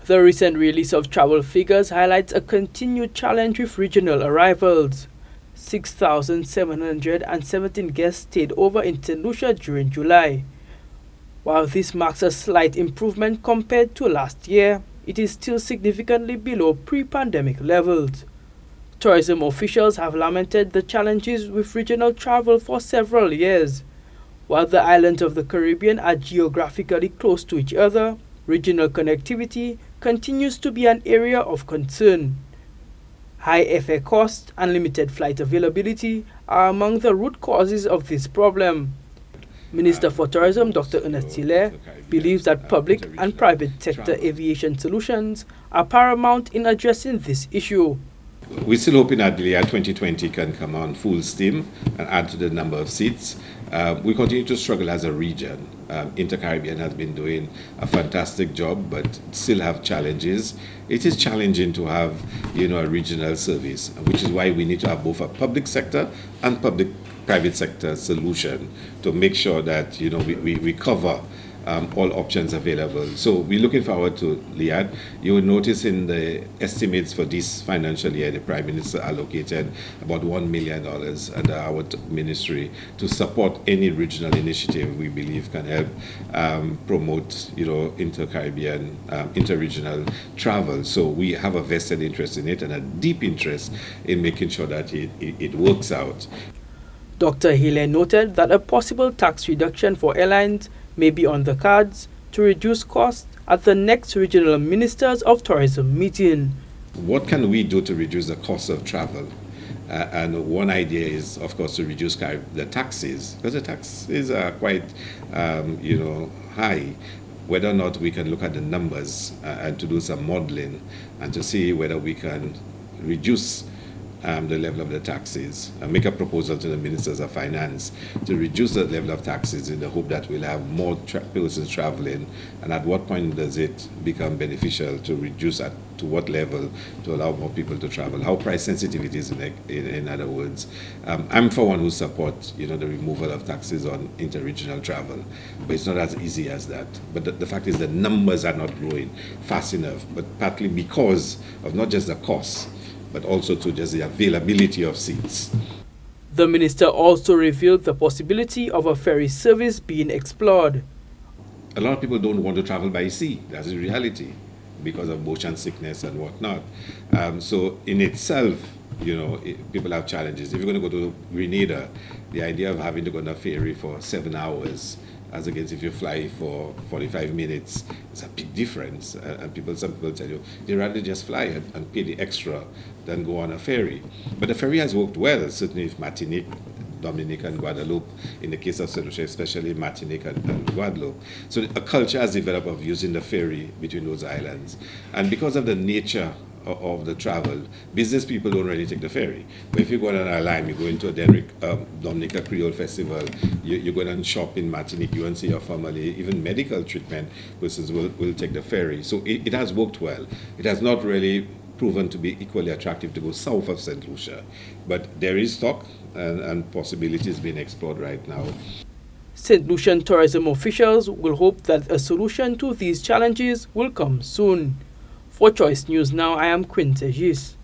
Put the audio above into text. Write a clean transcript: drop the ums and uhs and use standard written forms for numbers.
The recent release of travel figures highlights a continued challenge with regional arrivals. 6,717 guests stayed over in St. Lucia during July. While this marks a slight improvement compared to last year, it is still significantly below pre-pandemic levels. Tourism officials have lamented the challenges with regional travel for several years. While the islands of the Caribbean are geographically close to each other, regional connectivity continues to be an area of concern. High airfare costs and limited flight availability are among the root causes of this problem. Minister for Tourism Dr. Ernest Hilaire believes that public and private sector aviation solutions are paramount in addressing this issue. We're still hoping that the year 2020 can come on full steam and add to the number of seats. We continue to struggle as a region. Inter-Caribbean has been doing a fantastic job, but still have challenges. It is challenging to have, a regional service, which is why we need to have both a public sector and public-private sector solution to make sure that, we cover all options available. So we're looking forward to Liad. You will notice in the estimates for this financial year, the Prime Minister allocated about $1 million under our ministry to support any regional initiative we believe can help promote, inter-Caribbean, inter-regional travel. So we have a vested interest in it and a deep interest in making sure that it works out. Dr. Hilaire noted that a possible tax reduction for airlines may be on the cards to reduce costs at the next Regional Ministers of Tourism meeting. What can we do to reduce the cost of travel? And one idea is, of course, to reduce the taxes, because the taxes are quite, high. Whether or not we can look at the numbers and to do some modeling and to see whether we can reduce the level of the taxes and make a proposal to the Ministers of Finance to reduce the level of taxes in the hope that we'll have more persons traveling, and at what point does it become beneficial to reduce at to what level to allow more people to travel, how price sensitive it is in other words. I'm for one who supports the removal of taxes on interregional travel, but it's not as easy as that. But the fact is the numbers are not growing fast enough, but partly because of not just the costs, but also to just the availability of seats. The minister also revealed the possibility of a ferry service being explored. A lot of people don't want to travel by sea. That's the reality because of motion sickness and whatnot. So in itself, people have challenges. If you're going to go to Grenada, the idea of having to go on a ferry for 7 hours as against if you fly for 45 minutes, it's a big difference. And some people tell you, they rather just fly and pay the extra than go on a ferry. But the ferry has worked well, certainly with Martinique, Dominique and Guadeloupe, in the case of St. Lucia, especially Martinique and Guadeloupe. So a culture has developed of using the ferry between those islands. And because of the nature of the travel, business people don't really take the ferry. But if you go on an island, you go into a Dominica Creole Festival, you go and shop in Martinique, you and see your family, even medical treatment, persons will take the ferry. So it has worked well. It has not really proven to be equally attractive to go south of St. Lucia. But there is talk and possibilities being explored right now. St. Lucian tourism officials will hope that a solution to these challenges will come soon. For Choice News Now, I am Lucia'S.